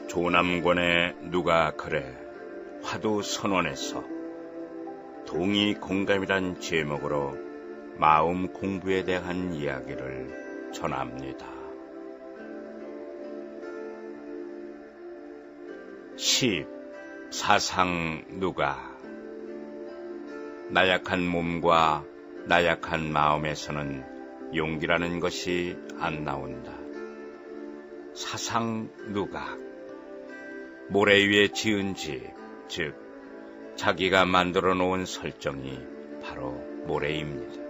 조남권의 누가 그래 화두 선원에서 동의 공감이란 제목으로 마음 공부에 대한 이야기를 전합니다. 시 사상 누가 나약한 몸과 나약한 마음에서는 용기라는 것이 안 나온다. 사상 누각 모래 위에 지은 집, 즉 자기가 만들어 놓은 설정이 바로 모래입니다.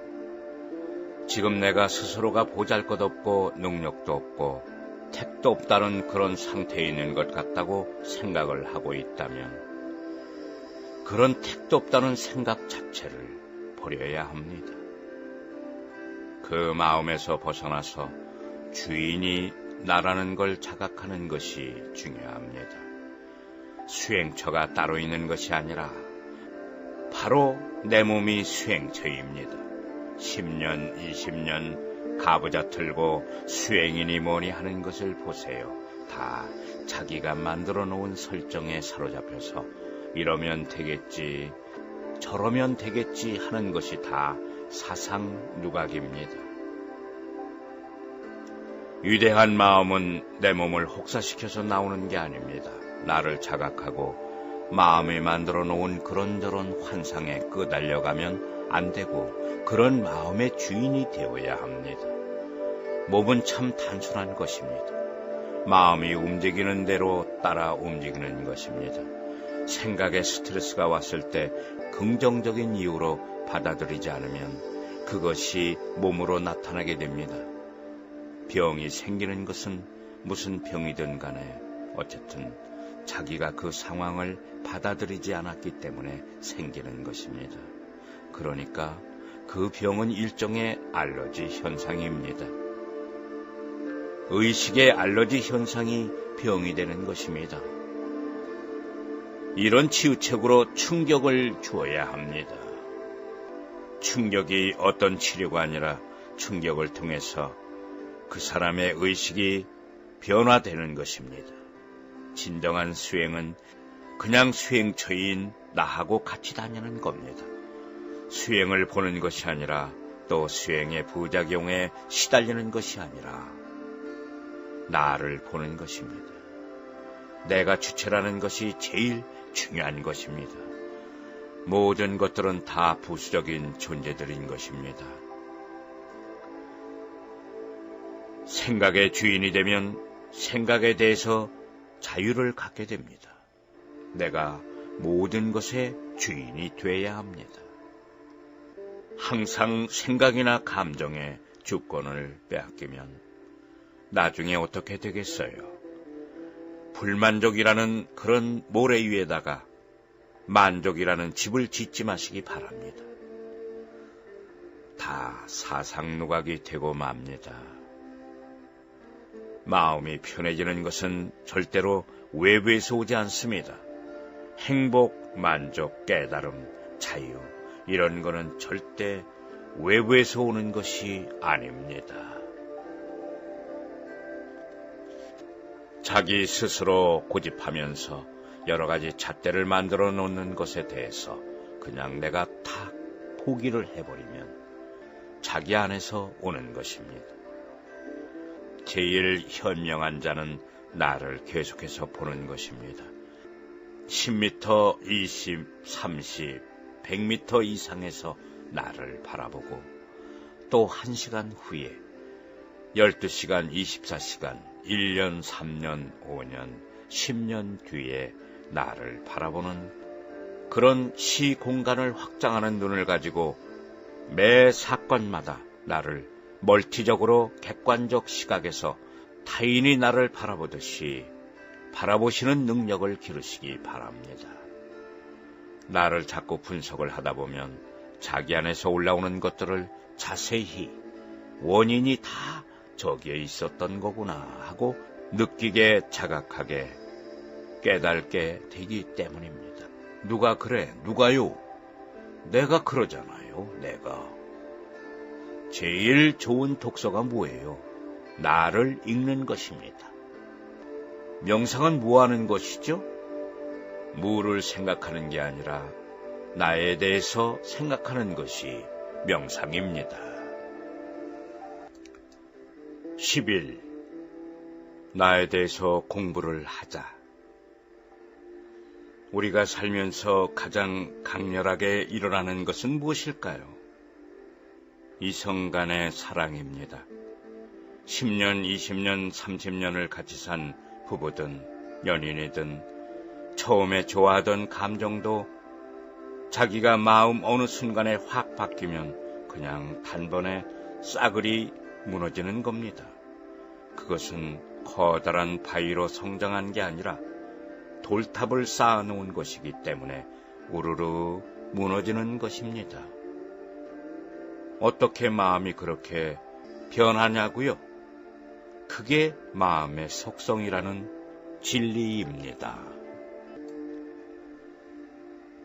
지금 내가 스스로가 보잘것없고 능력도 없고 택도 없다는 그런 상태에 있는 것 같다고 생각을 하고 있다면 그런 택도 없다는 생각 자체를 버려야 합니다. 그 마음에서 벗어나서 주인이 나라는 걸 자각하는 것이 중요합니다. 수행처가 따로 있는 것이 아니라 바로 내 몸이 수행처입니다. 10년, 20년 가부좌 틀고 수행이니 뭐니 하는 것을 보세요. 다 자기가 만들어 놓은 설정에 사로잡혀서 이러면 되겠지, 저러면 되겠지 하는 것이 다 사상 누각입니다. 위대한 마음은 내 몸을 혹사시켜서 나오는 게 아닙니다. 나를 자각하고 마음에 만들어 놓은 그런저런 환상에 끄달려가면 안 되고 그런 마음의 주인이 되어야 합니다. 몸은 참 단순한 것입니다. 마음이 움직이는 대로 따라 움직이는 것입니다. 생각에 스트레스가 왔을 때 긍정적인 이유로 받아들이지 않으면 그것이 몸으로 나타나게 됩니다. 병이 생기는 것은 무슨 병이든 간에 어쨌든 자기가 그 상황을 받아들이지 않았기 때문에 생기는 것입니다. 그러니까 그 병은 일종의 알러지 현상입니다. 의식의 알러지 현상이 병이 되는 것입니다. 이런 치유책으로 충격을 주어야 합니다. 충격이 어떤 치료가 아니라 충격을 통해서 그 사람의 의식이 변화되는 것입니다. 진정한 수행은 그냥 수행처인 나하고 같이 다니는 겁니다. 수행을 보는 것이 아니라 또 수행의 부작용에 시달리는 것이 아니라 나를 보는 것입니다. 내가 주체라는 것이 제일 중요한 것입니다. 모든 것들은 다 부수적인 존재들인 것입니다. 생각의 주인이 되면 생각에 대해서 자유를 갖게 됩니다. 내가 모든 것의 주인이 돼야 합니다. 항상 생각이나 감정에 주권을 빼앗기면 나중에 어떻게 되겠어요? 불만족이라는 그런 모래 위에다가 만족이라는 집을 짓지 마시기 바랍니다. 다 사상누각이 되고 맙니다. 마음이 편해지는 것은 절대로 외부에서 오지 않습니다. 행복, 만족, 깨달음, 자유 이런 거는 절대 외부에서 오는 것이 아닙니다. 자기 스스로 고집하면서 여러 가지 잣대를 만들어 놓는 것에 대해서 그냥 내가 다 포기를 해버리면 자기 안에서 오는 것입니다. 제일 현명한 자는 나를 계속해서 보는 것입니다. 10m, 20, 30, 100m 이상에서 나를 바라보고 또 1시간 후에 12시간, 24시간, 1년, 3년, 5년, 10년 뒤에 나를 바라보는 그런 시공간을 확장하는 눈을 가지고 매 사건마다 나를 멀티적으로 객관적 시각에서 타인이 나를 바라보듯이 바라보시는 능력을 기르시기 바랍니다. 나를 자꾸 분석을 하다 보면 자기 안에서 올라오는 것들을 자세히 원인이 다 저기에 있었던 거구나 하고 느끼게 자각하게 깨닫게 되기 때문입니다. 누가 그래? 누가요? 내가 그러잖아요. 내가. 제일 좋은 독서가 뭐예요? 나를 읽는 것입니다. 명상은 뭐 하는 것이죠? 무를 생각하는 게 아니라 나에 대해서 생각하는 것이 명상입니다. 10일, 나에 대해서 공부를 하자. 우리가 살면서 가장 강렬하게 일어나는 것은 무엇일까요? 이성 간의 사랑입니다. 10년, 20년, 30년을 같이 산 부부든 연인이든 처음에 좋아하던 감정도 자기가 마음 어느 순간에 확 바뀌면 그냥 단번에 싸그리 무너지는 겁니다. 그것은 커다란 바위로 성장한 게 아니라 돌탑을 쌓아놓은 것이기 때문에 우르르 무너지는 것입니다. 어떻게 마음이 그렇게 변하냐고요? 그게 마음의 속성이라는 진리입니다.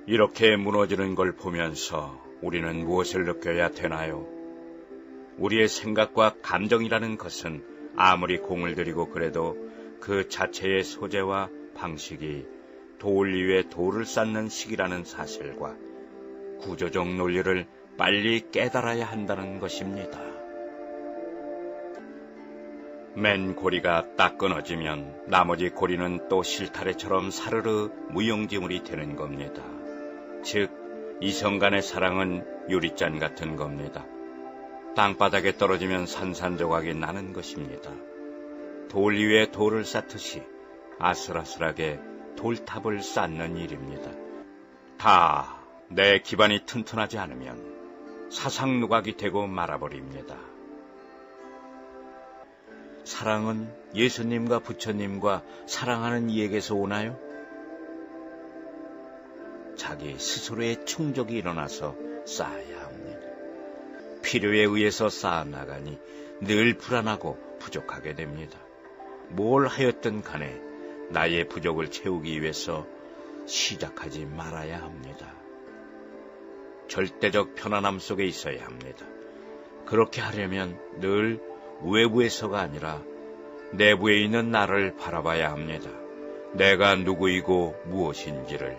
이렇게 무너지는 걸 보면서 우리는 무엇을 느껴야 되나요? 우리의 생각과 감정이라는 것은 아무리 공을 들이고 그래도 그 자체의 소재와 방식이 돌 위에 돌을 쌓는 식이라는 사실과 구조적 논리를 빨리 깨달아야 한다는 것입니다. 맨 고리가 딱 끊어지면 나머지 고리는 또 실타래처럼 사르르 무용지물이 되는 겁니다. 즉, 이성 간의 사랑은 유리잔 같은 겁니다. 땅바닥에 떨어지면 산산조각이 나는 것입니다. 돌 위에 돌을 쌓듯이 아슬아슬하게 돌탑을 쌓는 일입니다. 다 내 기반이 튼튼하지 않으면 사상누각이 되고 말아버립니다. 사랑은 예수님과 부처님과 사랑하는 이에게서 오나요? 자기 스스로의 충족이 일어나서 쌓아야 합니다. 필요에 의해서 쌓아나가니 늘 불안하고 부족하게 됩니다. 뭘 하였든 간에 나의 부족을 채우기 위해서 시작하지 말아야 합니다. 절대적 편안함 속에 있어야 합니다. 그렇게 하려면 늘 외부에서가 아니라 내부에 있는 나를 바라봐야 합니다. 내가 누구이고 무엇인지를.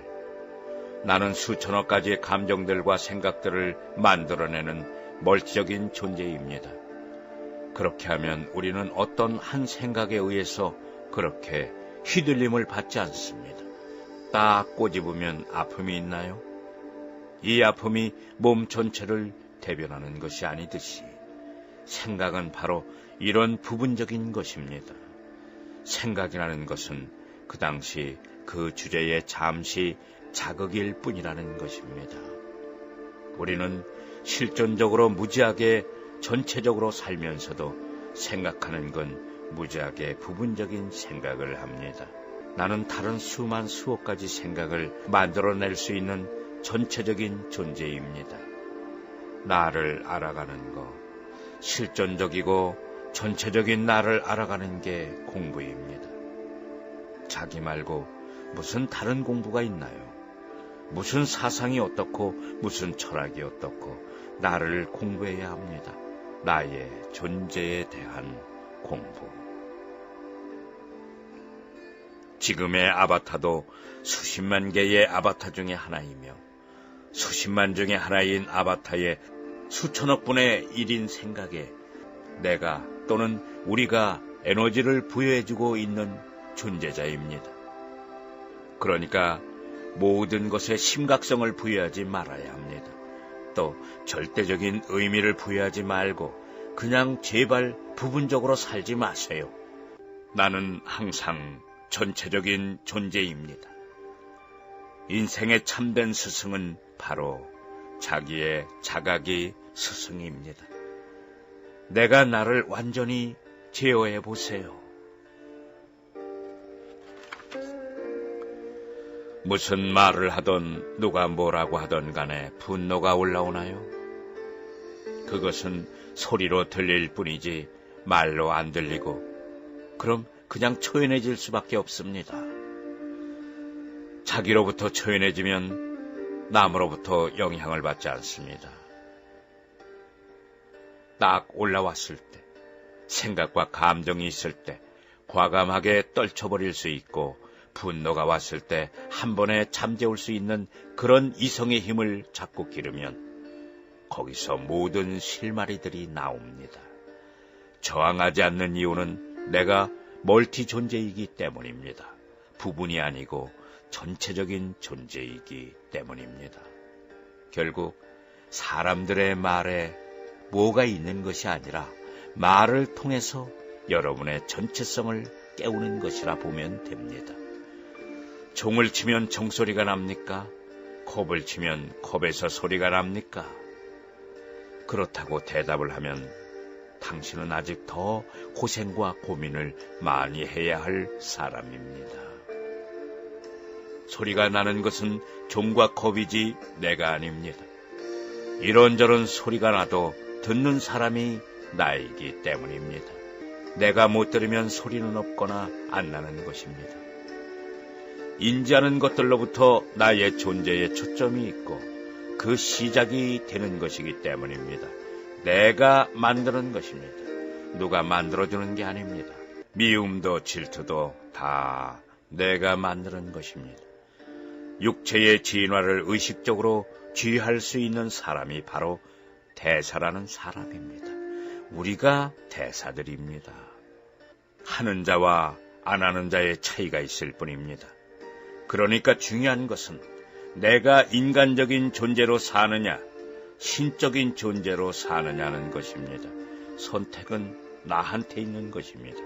나는 수천억 가지의 감정들과 생각들을 만들어내는 멀티적인 존재입니다. 그렇게 하면 우리는 어떤 한 생각에 의해서 그렇게 휘둘림을 받지 않습니다. 딱 꼬집으면 아픔이 있나요? 이 아픔이 몸 전체를 대변하는 것이 아니듯이 생각은 바로 이런 부분적인 것입니다. 생각이라는 것은 그 당시 그 주제에 잠시 자극일 뿐이라는 것입니다. 우리는 실존적으로 무지하게 전체적으로 살면서도 생각하는 건 무지하게 부분적인 생각을 합니다. 나는 다른 수만 수억 가지 생각을 만들어낼 수 있는 전체적인 존재입니다. 나를 알아가는 것, 실존적이고 전체적인 나를 알아가는 게 공부입니다. 자기 말고 무슨 다른 공부가 있나요? 무슨 사상이 어떻고 무슨 철학이 어떻고 나를 공부해야 합니다. 나의 존재에 대한 공부. 지금의 아바타도 수십만 개의 아바타 중에 하나이며 수십만 중에 하나인 아바타의 수천억 분의 1인 생각에 내가 또는 우리가 에너지를 부여해주고 있는 존재자입니다. 그러니까 모든 것에 심각성을 부여하지 말아야 합니다. 또 절대적인 의미를 부여하지 말고 그냥 제발 부분적으로 살지 마세요. 나는 항상 전체적인 존재입니다. 인생의 참된 스승은 바로 자기의 자각이 스승입니다. 내가 나를 완전히 제어해 보세요. 무슨 말을 하던 누가 뭐라고 하던 간에 분노가 올라오나요? 그것은 소리로 들릴 뿐이지 말로 안 들리고 그럼 그냥 초연해질 수밖에 없습니다. 자기로부터 초연해지면 남으로부터 영향을 받지 않습니다. 딱 올라왔을 때, 생각과 감정이 있을 때 과감하게 떨쳐버릴 수 있고 분노가 왔을 때 한 번에 잠재울 수 있는 그런 이성의 힘을 자꾸 기르면 거기서 모든 실마리들이 나옵니다. 저항하지 않는 이유는 내가 멀티 존재이기 때문입니다. 부분이 아니고 전체적인 존재이기 때문입니다. 결국 사람들의 말에 뭐가 있는 것이 아니라 말을 통해서 여러분의 전체성을 깨우는 것이라 보면 됩니다. 종을 치면 종소리가 납니까? 컵을 치면 컵에서 소리가 납니까? 그렇다고 대답을 하면 당신은 아직 더 고생과 고민을 많이 해야 할 사람입니다. 소리가 나는 것은 종과 컵이지 내가 아닙니다. 이런저런 소리가 나도 듣는 사람이 나이기 때문입니다. 내가 못 들으면 소리는 없거나 안 나는 것입니다. 인지하는 것들로부터 나의 존재에 초점이 있고 그 시작이 되는 것이기 때문입니다. 내가 만드는 것입니다. 누가 만들어주는 게 아닙니다. 미움도 질투도 다 내가 만드는 것입니다. 육체의 진화를 의식적으로 쥐할 수 있는 사람이 바로 대사라는 사람입니다. 우리가 대사들입니다. 하는 자와 안 하는 자의 차이가 있을 뿐입니다. 그러니까 중요한 것은 내가 인간적인 존재로 사느냐, 신적인 존재로 사느냐는 것입니다. 선택은 나한테 있는 것입니다.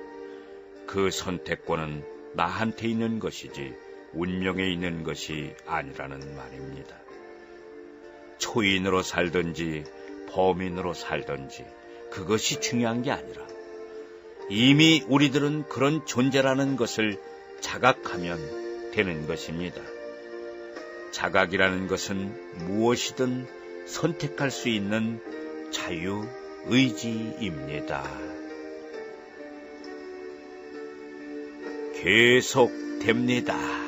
그 선택권은 나한테 있는 것이지 운명에 있는 것이 아니라는 말입니다. 초인으로 살든지 범인으로 살든지 그것이 중요한 게 아니라 이미 우리들은 그런 존재라는 것을 자각하면 되는 것입니다. 자각이라는 것은 무엇이든 선택할 수 있는 자유의지입니다. 계속됩니다.